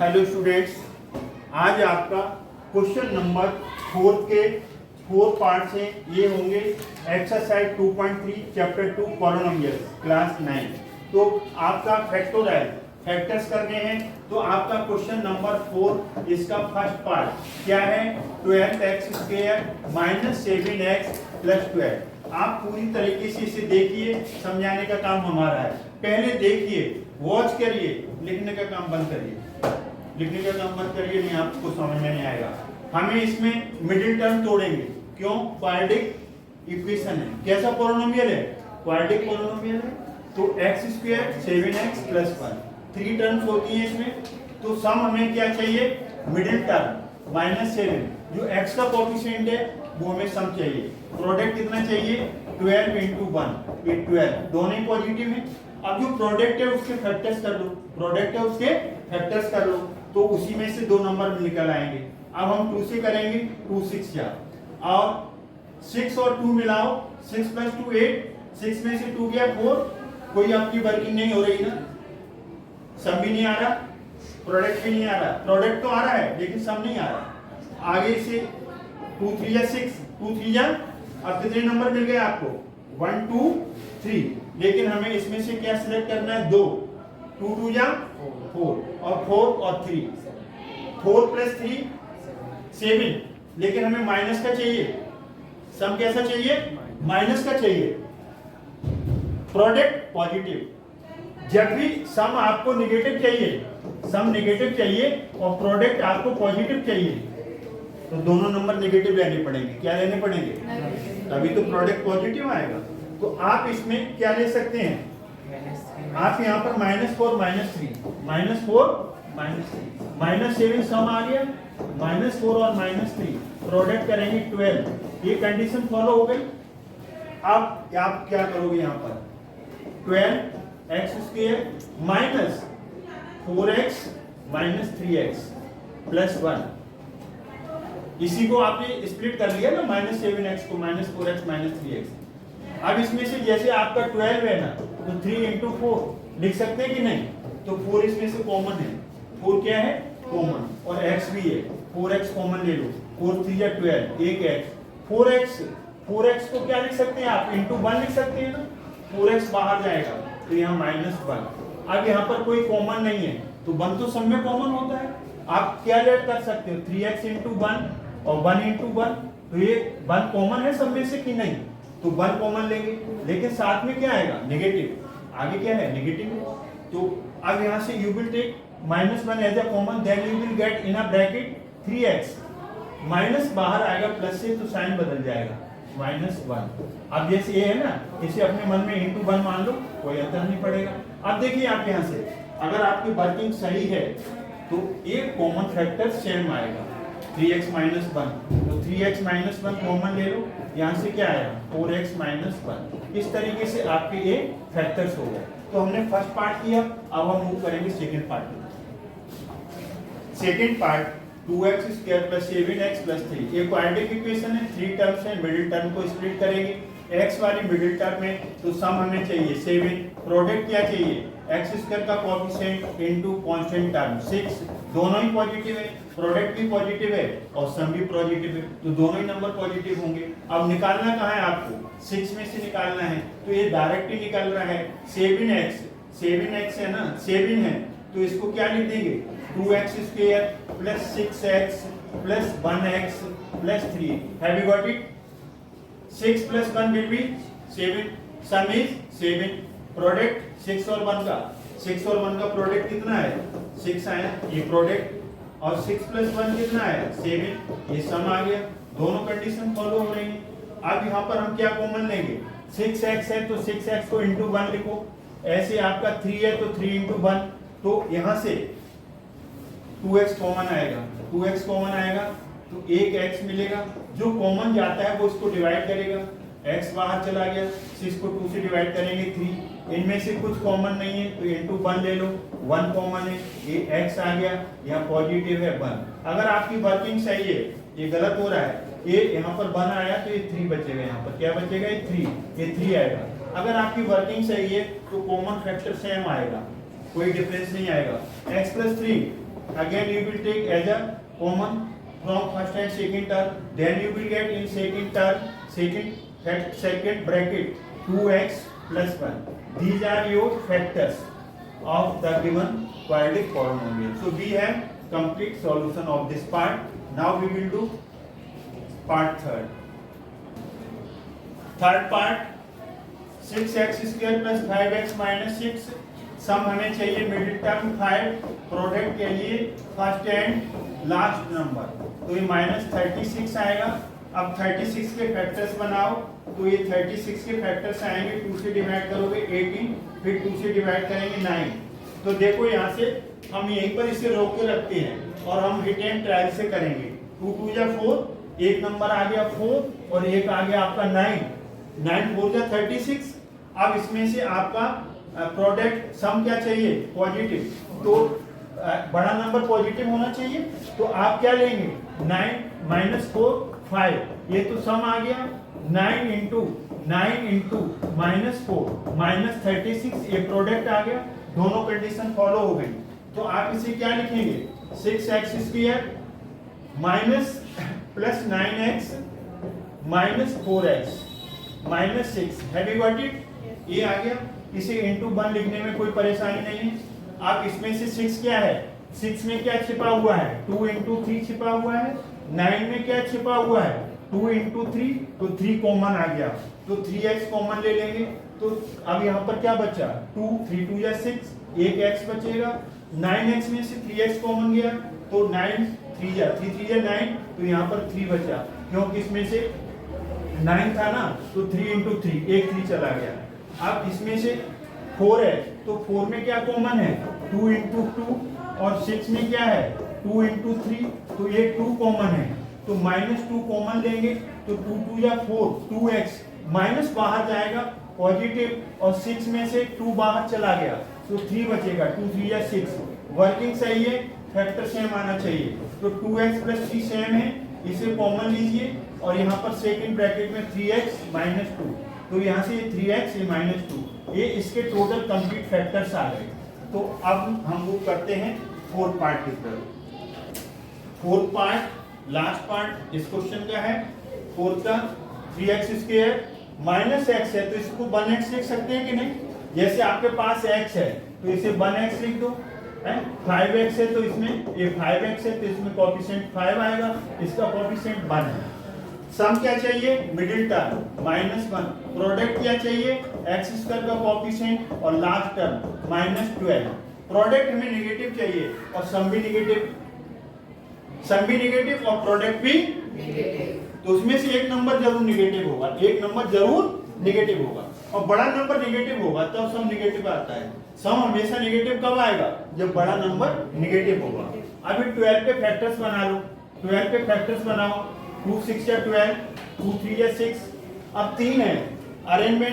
Hello students, आज आपका question number 4 के 4 पार्ट्स हैं। ये होंगे एक्सरसाइज 2.3 चैप्टर 2 पॉलिनोमियल्स क्लास 9। तो आपका फैक्टर्स करने हैं। तो आपका क्वेश्चन नंबर 4 इसका फर्स्ट पार्ट क्या है? 12x² minus 7x plus 12। आप पूरी तरीके से इसे देखिए, समझाने का काम हमारा है। पहले देखिए, वॉच करिए, लिखने का काम बंद करिए, नहीं आपको समझ में नहीं आएगा। हमें इसमें मिडिल टर्म तोड़ेंगे। क्यों? क्वाड्रेटिक इक्वेशन है। कैसा पॉलिनोमियल है? क्वाड्रेटिक पॉलिनोमियल है। तो x² 7x प्लस 1 3 टर्म्स होती हैं इसमें। तो सम हमें क्या चाहिए? मिडिल टर्म -7, जो x का कोएफिशिएंट है वो हमें सम चाहिए। प्रोडक्ट कितना चाहिए? 12 × 1 ये 12, दोनों ही पॉजिटिव है। अब जो प्रोडक्ट है उसके फैक्टर्स कर लो, तो उसी में से 2 नंबर निकल आएंगे। अब हम 2 से करेंगे, 2 6 जा, और 6 और 2 मिलाओ, 6 + 2 8, 6 में से 2 गया 4। कोई आपकी वर्किंग नहीं हो रही ना, सम भी नहीं आ रहा, प्रोडक्ट भी नहीं आ रहा। प्रोडक्ट तो आ रहा है लेकिन सम नहीं आ रहा। आगे से 2 3 जा 6, 2 3 जा, अब कितने नंबर मिल गए आपको? 1 2 3। लेकिन हमें इसमें से क्या सिलेक्ट करना है? 2 2 2 जा 4, और 4 और 3, 4 + 3 7। लेकिन हमें माइनस का चाहिए। सम कैसा चाहिए? माइनस का चाहिए। Product positive. जब भी सम आपको नेगेटिव चाहिए और प्रोडक्ट आपको पॉजिटिव चाहिए, तो दोनों नंबर नेगेटिव लेने पड़ेंगे। क्या लेने पड़ेंगे? तभी तो प्रोडक्ट पॉजिटिव आएगा। तो आप इसमें क्या ले सकते हैं? आप यहाँ पर -4 -3, -7 सम आ गया, -4 और -3 प्रोडक्ट करेंगे 12। ये कंडीशन फॉलो हो गई। अब आप क्या करोगे? यहाँ पर 12x² minus 4x minus 3x plus 1, इसी को आपने स्प्लिट कर लिया ना, -7x को -4x माइनस 3x। अब इसमें से जैसे आपका 12 है ना, तो 3 × 4 लिख सकते हैं कि नहीं? तो 4 इसमें से कॉमन है। 4 क्या है? कॉमन, और x भी है। 4x कॉमन ले लो, 4 3 या 12, 1x। 4x को क्या लिख सकते हैं आप? × 1 लिख सकते हैं ना। 4x बाहर जाएगा तो यहाँ -1। अब यहाँ पर कोई कॉमन नहीं है, तो 1 तो सब में कॉमन होता है। आप क्या लेट कर सकते हो? 3x × 1 और 1 × 1। तो ये 1 कॉमन है सब में से कि नहीं? तो 1 कॉमन लेंगे, लेकिन साथ में क्या आएगा? नेगेटिव। आगे क्या है? नेगेटिव। तो अब यहाँ से you will take -1 as a common, then you will get in a bracket 3x। Minus बाहर आएगा प्लस से, तो साइन बदल जाएगा -1। अब जैसे ये है ना, इसे अपने मन में × 1 मान लो, कोई अंतर नहीं पड़ेगा। अब देखिए आप यहाँ से, अगर आपकी वर्किंग सही है तो एक कॉमन फैक्टर सेम आएगा, 3x - 1। तो 3x - 1 कॉमन ले लो, यहाँ से क्या आया? 4x - 1। इस तरीके से आपके ये फैक्टर्स हो गए। तो हमने फर्स्ट पार्ट किया, अब हम मूव करेंगे second part. Second part 2x² + 7x + 3। ये क्वाड्रेटिक इक्वेशन है, 3 टर्म्स है। मिडिल टर्म को स्प्लिट करेंगे। x वाली मिडिल टर्म है, तो सम हमें चाहिए 7। प्रोडक्ट क्या चाहिए? x² का कोएफिशिएंट इनटू कांस्टेंट टर्म 6, दोनों ही पॉजिटिव है। प्रोडक्ट भी पॉजिटिव है और सम भी पॉजिटिव है, तो दोनों ही नंबर पॉजिटिव होंगे। अब निकालना कहाँ है आपको? 6 में से निकालना है, तो ये डायरेक्ट ही निकल रहा है। 7x है ना, 7 है, तो इसको क्या लिख देंगे? 2x² + 6x + 1x + 3। Have you got it? 6 + 1 will be 7. Sum is 7. Product 6 और 1 का प्रोडक्ट कितना है? 6 आया, ये प्रोडक्ट। और 6 + 1 कितना आया? 7, ये सम आ गया। दोनों कंडीशन फॉलो हो रही है। अब यहाँ पर हम क्या कॉमन लेंगे? 6x है तो 6x को × 1 लिखो। ऐसे आपका 3 है तो 3 × 1, तो यहाँ से 2x कॉमन आएगा, तो 1x मिलेगा। जो कॉमन जाता है वो इसको डिवाइड करेगा, x बाहर चला गया, 6 को 2 से डिवाइड करेंगे 3। इनमें से कुछ कॉमन नहीं है तो × 1 ले लो, 1 कॉमन है, ये x आ गया, यहाँ पॉजिटिव है 1। अगर आपकी वर्किंग सही है, ये गलत हो रहा है, ये यहाँ पर 1 आया तो ये 3 बचेगा। यहाँ पर क्या बचेगा? ये 3 आएगा। अगर आपकी वर्किंग सही है तो कॉमन फैक्टर सेम आएगा, कोई डिफरेंस नहीं आएगा। x + 3 again you will take as a common from first and second term, then you will get in second term second bracket 2x plus 1. These are your factors of the given quadratic polynomial. So we have complete solution of this part. Now we will do part third. Third part 6x square plus 5x minus 6. सम हमें चाहिए middle term 5, product के लिए first and last number, तो ये -36 आएगा। अब 36 के factors बनाओ, तो ये 36 के फैक्टर्स आएंगे, 2 से डिवाइड करोगे 18, फिर 2 से डिवाइड करेंगे 9। तो देखो यहाँ से हम यहीं पर इसे रोक के रखते हैं और हम हिट एंड ट्रायल से करेंगे। 2 2 जा 4, एक नंबर आ गया 4 और एक आ गया आपका 9, 9 4 जा 36। अब इसमें से आपका प्रोडक्ट सम क्या चाहिए, पॉजिटिव, तो बड़ा नंबर पॉजिटिव होना चाहिए, तो आप क्या लेंगे 9 - 4 5, ये तो सम आ गया 9 × 9 × -4 -36, ये प्रोडक्ट आ गया, दोनों कंडीशन फॉलो हो गई। तो आप इसे क्या लिखेंगे 6x square minus plus 9x minus 4x minus 6, have you got it, ये आ गया। इसे इंटू 1 लिखने में कोई परेशानी नहीं है। आप इसमें से 6 क्या है, 6 में क्या छिपा हुआ है 2 × 3 छिपा हुआ है, 9 में क्या छिपा हुआ है 2 × 3, तो 3 कॉमन आ गया, तो 3x कॉमन ले लेंगे। तो अब यहाँ पर क्या बचा 2 3 2 या 6, एक x बचेगा, 9x में से 3x कॉमन गया, तो 9 3 या 9, तो यहाँ पर 3 बचा, क्योंकि इसमें से 9 था ना, तो 3 × 3, एक 3 चला गया। अब इसमें से 4 है, तो 4 में क्या कॉमन है 2 × 2, और 6 में क्या है 2 × 3, तो ये 2 कॉमन है, तो -2 कॉमन लेंगे, तो 2 2 या 4 2x, माइनस बाहर जाएगा पॉजिटिव, और 6 में से 2 बाहर चला गया, तो 3 बचेगा, 2 3 या 6, वर्किंग सही है, फैक्टर सेम आना चाहिए, तो 2x + 3 सेम है, इसे कॉमन लीजिए, और यहाँ पर सेकंड ब्रैकेट में 3x - 2, तो यहाँ से ये 3x ये -2, ये इसके टोटल कंप्लीट फैक्टर्स आ गए। तो अब हम वो करते हैं फोर्थ पार्ट की तरफ। फोर्थ पार्ट लास्ट पार्ट इस क्वेश्चन का है, फोर्थ का 3x स्क्वायर माइनस x है, तो इसको 1x लिख सकते हैं कि नहीं, जैसे आपके पास x है तो इसे 1x लिख दो, 5x है तो इसमें ये 5x है, तो इसमें कोएफिशिएंट 5 आएगा, इसका कोएफिशिएंट 1 है। सम क्या चाहिए मिडिल टर्म -1, प्रोडक्ट क्या चाहिए x² का कोएफिशिएंट और लास्ट टर्म -12। प्रोडक्ट हमें नेगेटिव चाहिए और सम भी नेगेटिव और प्रोडक्ट भी नेगेटिव, तो उसमें से एक नंबर जरूर नेगेटिव होगा, और बड़ा नंबर नेगेटिव होगा तब सम नेगेटिव आता है। सम हमेशा नेगेटिव कब आएगा, जब बड़ा नंबर नेगेटिव होगा। अभी 12 के फैक्टर्स बना लो, 12 के फैक्टर्स बनाओ, 2 6 या 12, 2 3 या 6, अब 3 है, अरेंज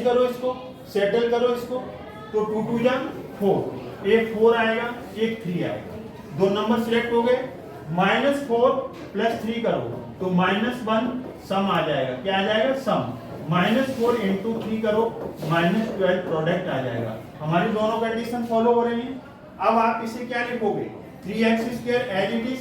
करो इसको, सेटल करो इसको, तो 2 2 या 4, एक 4 आएगा, एक 3 आएगा, दो नंबर सिलेक्ट हो गए, -4 + 3 करो, तो -1 सम आ जाएगा, क्या आ जाएगा सम, -4 × 3 करो, -12 प्रोडक्ट आ जाएगा। हमारी दोनों कंडीशन फॉलो हो रही हैं। अब आप इसे क्या लिखोगे 3x² as it is,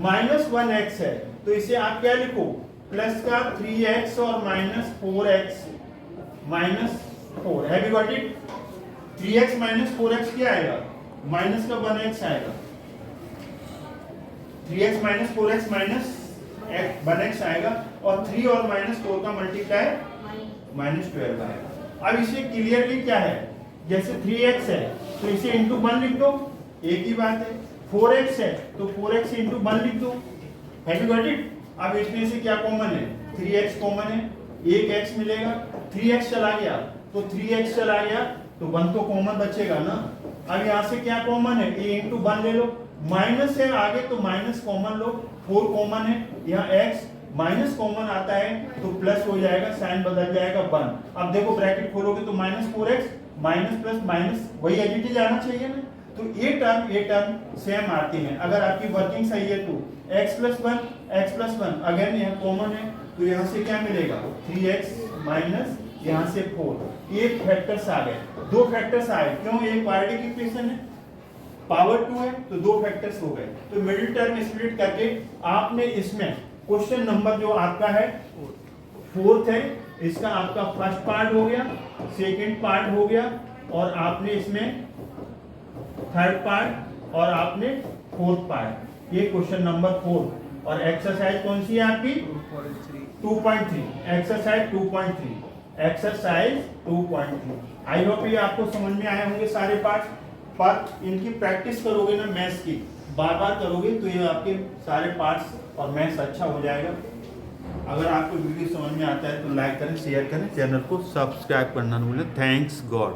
-1x है, तो इसे आप क्या लिखो प्लस का 3x और -4x -4, have you got it. 3x - 4x क्या आएगा, माइनस का 1x आएगा, 3x - 4x -1x आएगा, और 3 और -4 का मल्टीप्लाई -12 आएगा। अब इसे क्लियरली क्या है, जैसे 3x है तो इसे इंटू 1 लिख दो, एक ही बात है, 4x है तो 4x × 1 लिख दो, हैव यू गॉट इट। अब इसमें से क्या कॉमन है 3x कॉमन है, एक x मिलेगा, 3x चला गया तो 3x चला गया, तो 1 तो कॉमन बचेगा ना। अब यहाँ से क्या कॉमन है, a × 1 ले लो, माइनस है आगे तो माइनस कॉमन लो, 4 कॉमन है, यहाँ x माइनस कॉमन आता है तो प्लस हो जाएगा, साइन बदल जाएगा 1। अब देखो ब्रैकेट खोलोगे तो -4x माइनस प्लस माइनस वही एज इट इज आना चाहिए ना, तो ये टर्म सेम आती हैं। अगर आपकी वर्किंग सही है तो x + 1 अगेन यहाँ कॉमन है, तो यहाँ से क्या मिलेगा 3x माइनस यहाँ से 4, एक फैक्टर्स आ गए, 2 फैक्टर्स आए, क्यों, एक क्वाड्रेटिक इक्वेशन है, पावर 2 है तो 2 फैक्टर्स हो गए। तो मिडिल टर्म स्प्लिट करके आपने इसमें क्वेश्चन नंबर जो आपका है 4th है, इसका आपका फर्स्ट पार्ट हो गया, सेकंड पार्ट हो गया, और आपने इसमें थर्ड पार्ट और आपने 4th पार्ट। ये क्वेश्चन नंबर 4। और एक्सरसाइज कौन सी है आपकी 2.3, एक्सरसाइज 2.3, एक्सरसाइज 2.3। आई होप ये आपको समझ में आए होंगे सारे पार्ट। पर इनकी प्रैक्टिस करोगे ना मैथ्स की, बार बार करोगे तो ये आपके सारे पार्ट्स और मैथ्स अच्छा हो जाएगा। अगर आपको वीडियो समझ में आता है तो लाइक करें, शेयर करें, चैनल को सब्सक्राइब करना न भूलें। Thanks God.